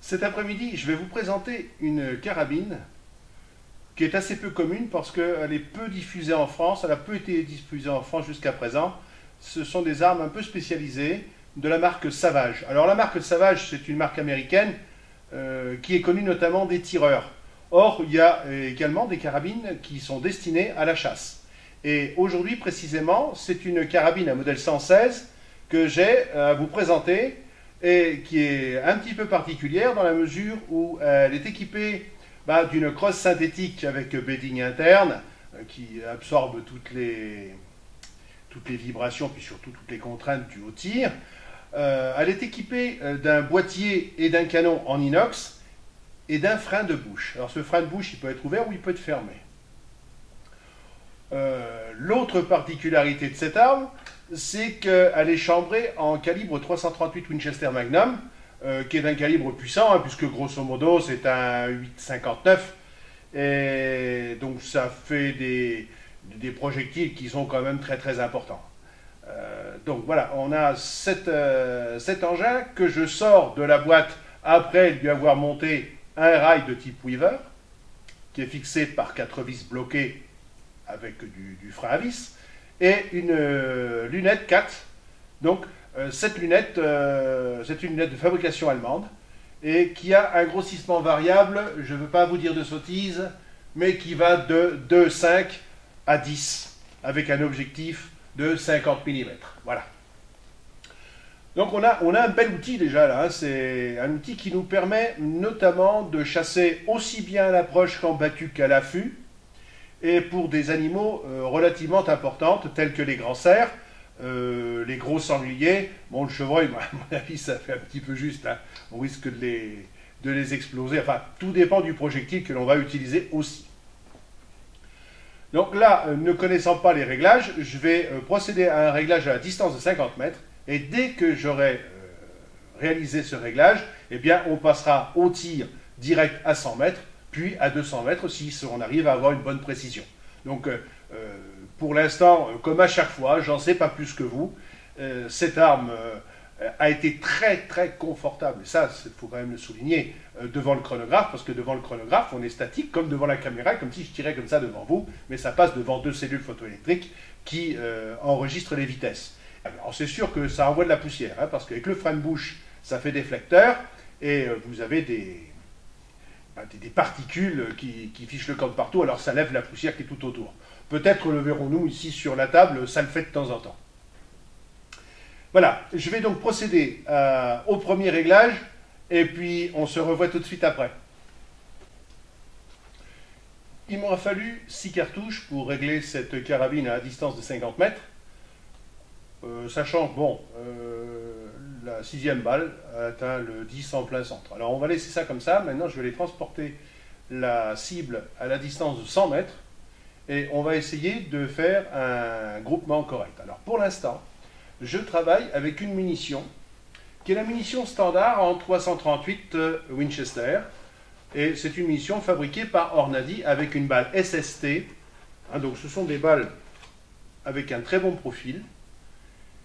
Cet après-midi, je vais vous présenter une carabine qui est assez peu commune parce qu'elle est peu diffusée en France, elle a peu été diffusée en France jusqu'à présent. Ce sont des armes un peu spécialisées de la marque Savage. Alors la marque Savage, c'est une marque américaine qui est connue notamment des tireurs. Or, il y a également des carabines qui sont destinées à la chasse. Et aujourd'hui, précisément, c'est une carabine à modèle 116 que j'ai à vous présenter et qui est un petit peu particulière dans la mesure où elle est équipée d'une crosse synthétique avec bedding interne qui absorbe toutes les vibrations puis surtout toutes les contraintes dues au tir. Elle est équipée d'un boîtier et d'un canon en inox et d'un frein de bouche. Alors ce frein de bouche, il peut être ouvert ou il peut être fermé. L'autre particularité de cette arme, c'est qu'elle est chambrée en calibre 338 Winchester Magnum, qui est d'un calibre puissant, hein, puisque grosso modo c'est un 8,59, et donc ça fait des projectiles qui sont quand même très très importants. Donc voilà, on a cet engin que je sors de la boîte après lui avoir monté un rail de type Weaver, qui est fixé par 4 vis bloquées avec du frein à vis, et une lunette 4. Donc cette lunette, c'est une lunette de fabrication allemande, et qui a un grossissement variable, je ne veux pas vous dire de sottises, mais qui va de 2,5 à 10, avec un objectif de 50 mm. Voilà. Donc on a un bel outil déjà là, hein. C'est un outil qui nous permet notamment de chasser aussi bien à l'approche qu'en battu qu'à l'affût, et pour des animaux relativement importants, tels que les grands cerfs, les gros sangliers. Bon, le chevreuil, à mon avis, ça fait un petit peu juste, hein. On risque de les exploser, enfin, tout dépend du projectile que l'on va utiliser aussi. Donc là, ne connaissant pas les réglages, je vais procéder à un réglage à la distance de 50 mètres, et dès que j'aurai réalisé ce réglage, eh bien, on passera au tir direct à 100 mètres, puis à 200 mètres si on arrive à avoir une bonne précision. Donc, pour l'instant, comme à chaque fois, j'en sais pas plus que vous, cette arme a été très très confortable, et ça, il faut quand même le souligner, devant le chronographe, parce que devant le chronographe, on est statique, comme devant la caméra, comme si je tirais comme ça devant vous, mais ça passe devant 2 cellules photoélectriques qui enregistrent les vitesses. Alors c'est sûr que ça envoie de la poussière, hein, parce qu'avec le frein de bouche, ça fait déflecteur, et vous avez des particules qui fichent le camp de partout, alors ça lève la poussière qui est tout autour. Peut-être le verrons-nous ici sur la table, ça le fait de temps en temps. Voilà, je vais donc procéder au premier réglage, et puis on se revoit tout de suite après. Il m'aura fallu 6 cartouches pour régler cette carabine à la distance de 50 mètres, sachant que, bon, la 6e balle atteint le 10 en plein centre. Alors on va laisser ça comme ça, maintenant je vais aller transporter la cible à la distance de 100 mètres, et on va essayer de faire un groupement correct. Alors pour l'instant, je travaille avec une munition, qui est la munition standard en 338 Winchester, et c'est une munition fabriquée par Hornady avec une balle SST, hein, donc ce sont des balles avec un très bon profil,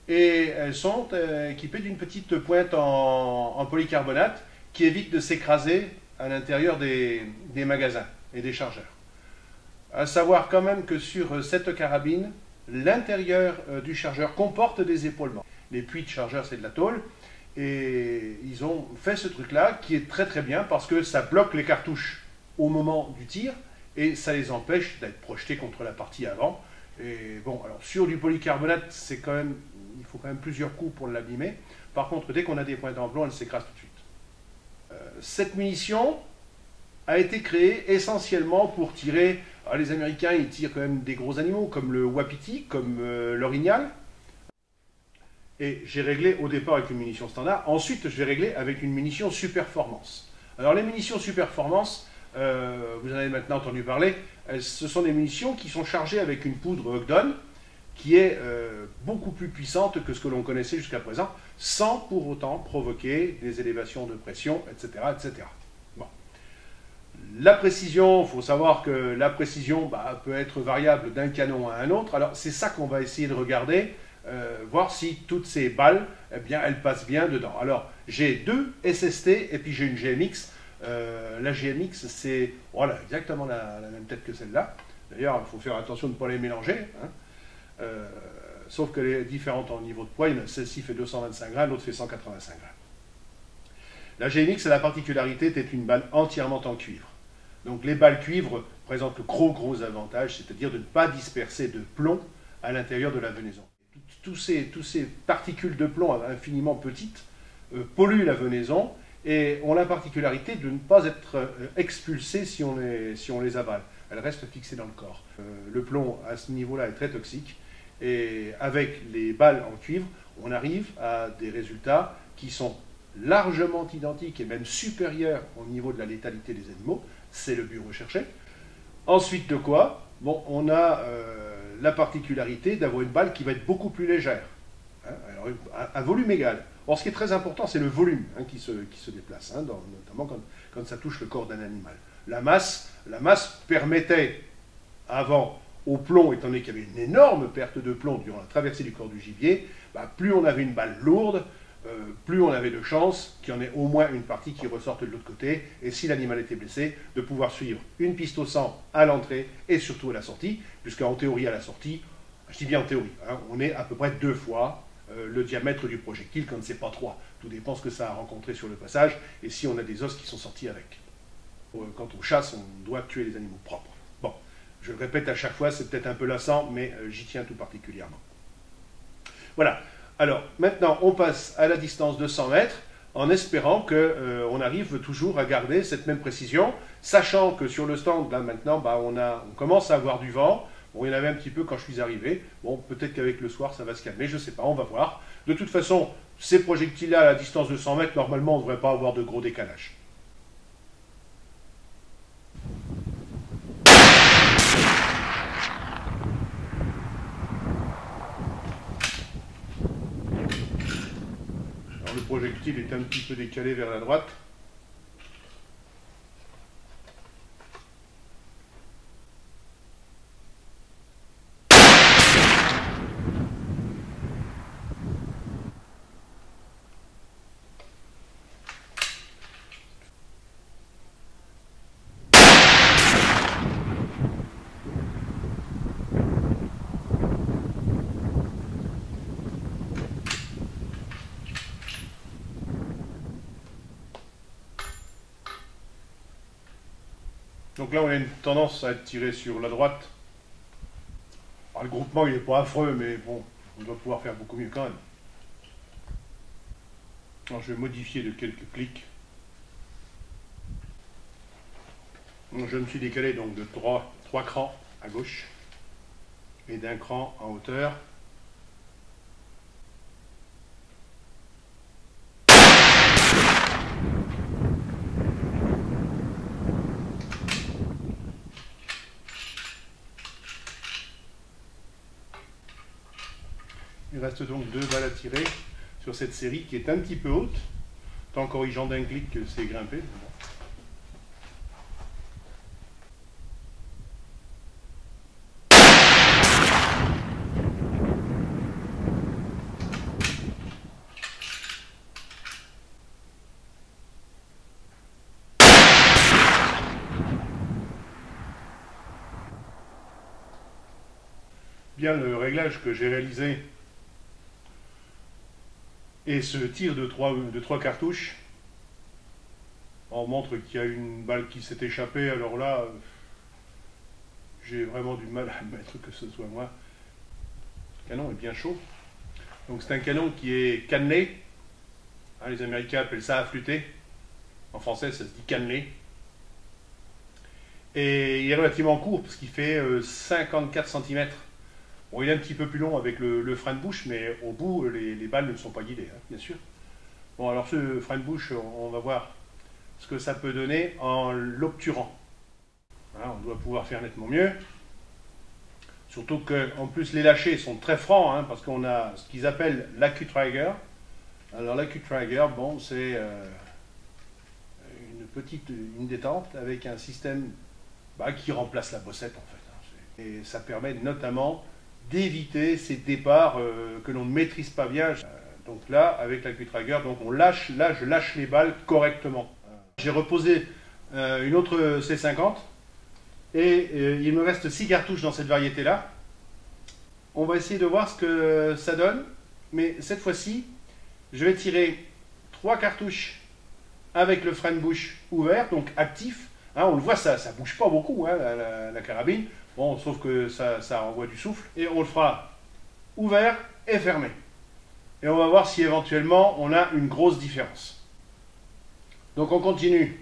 et elles sont équipées d'une petite pointe en polycarbonate qui évite de s'écraser à l'intérieur des magasins et des chargeurs. À savoir quand même que sur cette carabine, l'intérieur du chargeur comporte des épaulements. Les puits de chargeur, c'est de la tôle, et ils ont fait ce truc-là qui est très très bien parce que ça bloque les cartouches au moment du tir et ça les empêche d'être projetés contre la partie avant. Et bon, alors sur du polycarbonate, c'est quand même, il faut quand même plusieurs coups pour l'abîmer. Par contre, dès qu'on a des pointes en plomb, elle s'écrase tout de suite. Cette munition a été créée essentiellement pour tirer. Alors les Américains, ils tirent quand même des gros animaux comme le wapiti, comme l'orignal. Et j'ai réglé au départ avec une munition standard. Ensuite, je vais régler avec une munition Superformance. Alors les munitions Superformance, vous en avez maintenant entendu parler, ce sont des munitions qui sont chargées avec une poudre Ogden qui est beaucoup plus puissante que ce que l'on connaissait jusqu'à présent, sans pour autant provoquer des élévations de pression, etc. etc. Bon. La précision, il faut savoir que la précision peut être variable d'un canon à un autre. Alors c'est ça qu'on va essayer de regarder, voir si toutes ces balles eh bien, elle passe bien dedans. Alors, j'ai deux SST et puis j'ai une GMX. La GMX, c'est voilà, exactement la même tête que celle-là. D'ailleurs, il faut faire attention de ne pas les mélanger. Hein. Sauf qu'elle est différente en niveau de poids. Celle-ci fait 225 grammes, l'autre fait 185 grammes. La GMX a la particularité d'être une balle entièrement en cuivre. Donc les balles cuivre présentent le gros avantage, c'est-à-dire de ne pas disperser de plomb à l'intérieur de la venaison. Tous ces particules de plomb infiniment petites polluent la venaison et ont la particularité de ne pas être expulsées si on les avale. Elles restent fixées dans le corps. Le plomb à ce niveau-là est très toxique et avec les balles en cuivre, on arrive à des résultats qui sont largement identiques et même supérieurs au niveau de la létalité des animaux. C'est le but recherché. Ensuite de quoi, bon, on a la particularité d'avoir une balle qui va être beaucoup plus légère. Hein, alors, un volume égal. Or, ce qui est très important, c'est le volume qui se déplace, hein, notamment quand ça touche le corps d'un animal. La masse permettait, avant, au plomb, étant donné qu'il y avait une énorme perte de plomb durant la traversée du corps du gibier, plus on avait une balle lourde, plus on avait de chances qu'il y en ait au moins une partie qui ressorte de l'autre côté, et si l'animal était blessé, de pouvoir suivre une piste au sang à l'entrée et surtout à la sortie, puisqu'en théorie à la sortie, je dis bien en théorie, hein, on est à peu près 2 fois le diamètre du projectile, quand c'est pas 3. Tout dépend ce que ça a rencontré sur le passage, et si on a des os qui sont sortis avec. Quand on chasse, on doit tuer les animaux propres. Bon, je le répète à chaque fois, c'est peut-être un peu lassant, mais j'y tiens tout particulièrement. Voilà. Alors, maintenant, on passe à la distance de 100 mètres, en espérant qu'on arrive toujours à garder cette même précision, sachant que sur le stand, là, maintenant, on commence à avoir du vent. Bon, il y en avait un petit peu quand je suis arrivé. Bon, peut-être qu'avec le soir, ça va se calmer, je ne sais pas, on va voir. De toute façon, ces projectiles-là, à la distance de 100 mètres, normalement, on ne devrait pas avoir de gros décalage. Le projectile est un petit peu décalé vers la droite. Donc là, on a une tendance à être tiré sur la droite. Alors, le groupement, il n'est pas affreux, mais bon, on doit pouvoir faire beaucoup mieux quand même. Alors, je vais modifier de quelques clics. Donc, je me suis décalé donc de 3 crans à gauche et d'un cran en hauteur. Il reste donc 2 balles à tirer sur cette série qui est un petit peu haute, tant en corrigeant d'un clic que c'est grimpé. Bien, le réglage que j'ai réalisé et ce tir de 3 cartouches, on montre qu'il y a une balle qui s'est échappée. Alors là, j'ai vraiment du mal à admettre que ce soit moi. Le canon est bien chaud. Donc c'est un canon qui est cannelé. Hein, les Américains appellent ça affûté. En français, ça se dit cannelé. Et il est relativement court parce qu'il fait 54 cm. Bon, il est un petit peu plus long avec le frein de bouche, mais au bout, les balles ne sont pas guidées, hein, bien sûr. Bon, alors ce frein de bouche, on va voir ce que ça peut donner en l'obturant. Voilà, on doit pouvoir faire nettement mieux. Surtout qu'en plus, les lâchers sont très francs, hein, parce qu'on a ce qu'ils appellent l'Accu-Trigger. Alors l'Accu-Trigger, bon, c'est une détente avec un système qui remplace la bossette, en fait. Et ça permet notamment d'éviter ces départs que l'on ne maîtrise pas bien. Donc là, avec la Quick-Trigger, donc on lâche, là je lâche les balles correctement. J'ai reposé une autre C50 et il me reste 6 cartouches dans cette variété-là. On va essayer de voir ce que ça donne, mais cette fois-ci, je vais tirer 3 cartouches avec le frein de bouche ouvert, donc actif. Hein, on le voit, ça ne bouge pas beaucoup, hein, la carabine. Bon, sauf que ça envoie du souffle. Et on le fera ouvert et fermé. Et on va voir si éventuellement on a une grosse différence. Donc on continue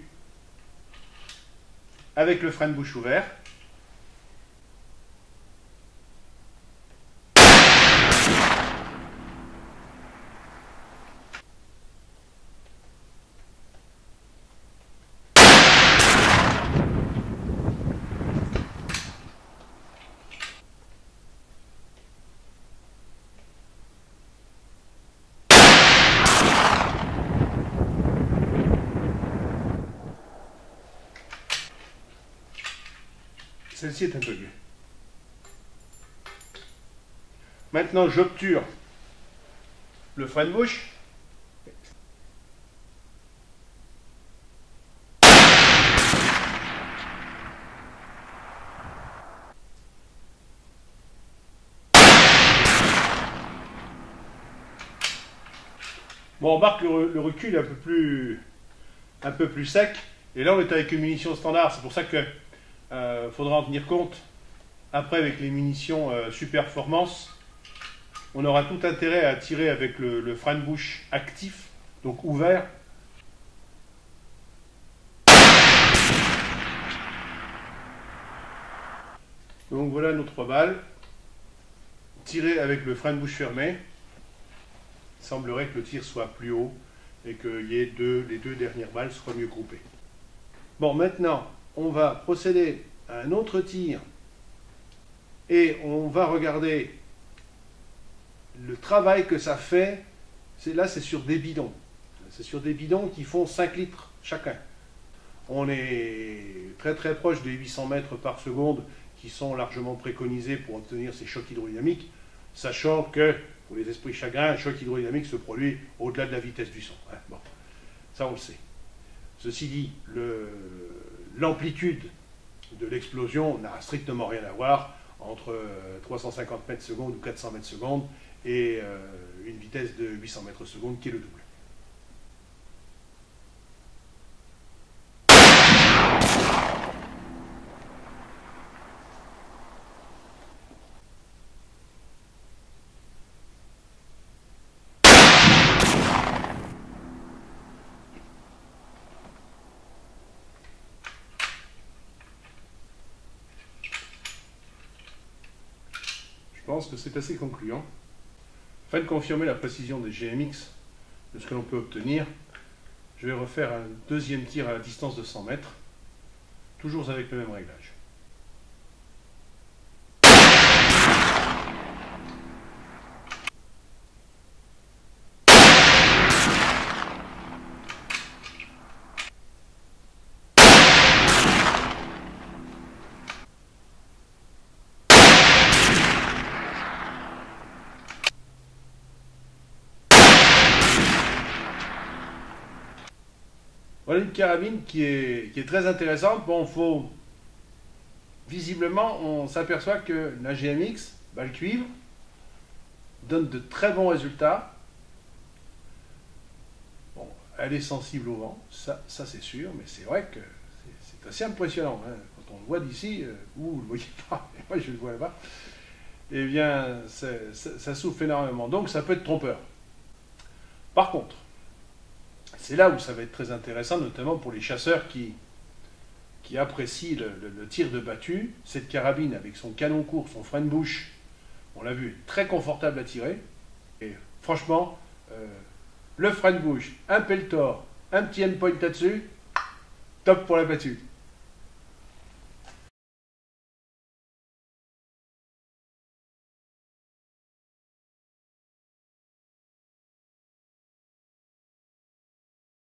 avec le frein de bouche ouvert. Celle-ci est un peu mieux. Maintenant, j'obture le frein de bouche. Bon, on remarque le recul est un peu plus sec. Et là, on est avec une munition standard. C'est pour ça que faudra en tenir compte. Après, avec les munitions Superformance, on aura tout intérêt à tirer avec le frein de bouche actif, donc ouvert. Donc voilà nos 3 balles. Tirées avec le frein de bouche fermé. Il semblerait que le tir soit plus haut et que les deux dernières balles soient mieux groupées. Bon, maintenant, on va procéder à un autre tir et on va regarder le travail que ça fait. Là, c'est sur des bidons. C'est sur des bidons qui font 5 litres chacun. On est très très proche des 800 mètres par seconde qui sont largement préconisés pour obtenir ces chocs hydrodynamiques, sachant que, pour les esprits chagrins, un choc hydrodynamique se produit au-delà de la vitesse du son. Hein, bon, ça on le sait. Ceci dit, l'amplitude de l'explosion n'a strictement rien à voir entre 350 mètres secondes ou 400 mètres secondes et une vitesse de 800 mètres secondes qui est le double. Je pense que c'est assez concluant. Afin de confirmer la précision des GMX, de ce que l'on peut obtenir, je vais refaire un deuxième tir à la distance de 100 mètres, toujours avec le même réglage. Voilà une carabine qui est très intéressante. Bon, visiblement, on s'aperçoit que la GMX, balle cuivre, donne de très bons résultats. Bon, elle est sensible au vent, ça c'est sûr, mais c'est vrai que c'est assez impressionnant. Hein. Quand on le voit d'ici, vous ne le voyez pas, et moi je le vois là-bas, eh bien, ça souffle énormément. Donc ça peut être trompeur. Par contre, c'est là où ça va être très intéressant, notamment pour les chasseurs qui apprécient le tir de battu. Cette carabine avec son canon court, son frein de bouche, on l'a vu, très confortable à tirer. Et franchement, le frein de bouche, un pelletor, un petit endpoint là-dessus, top pour la battue.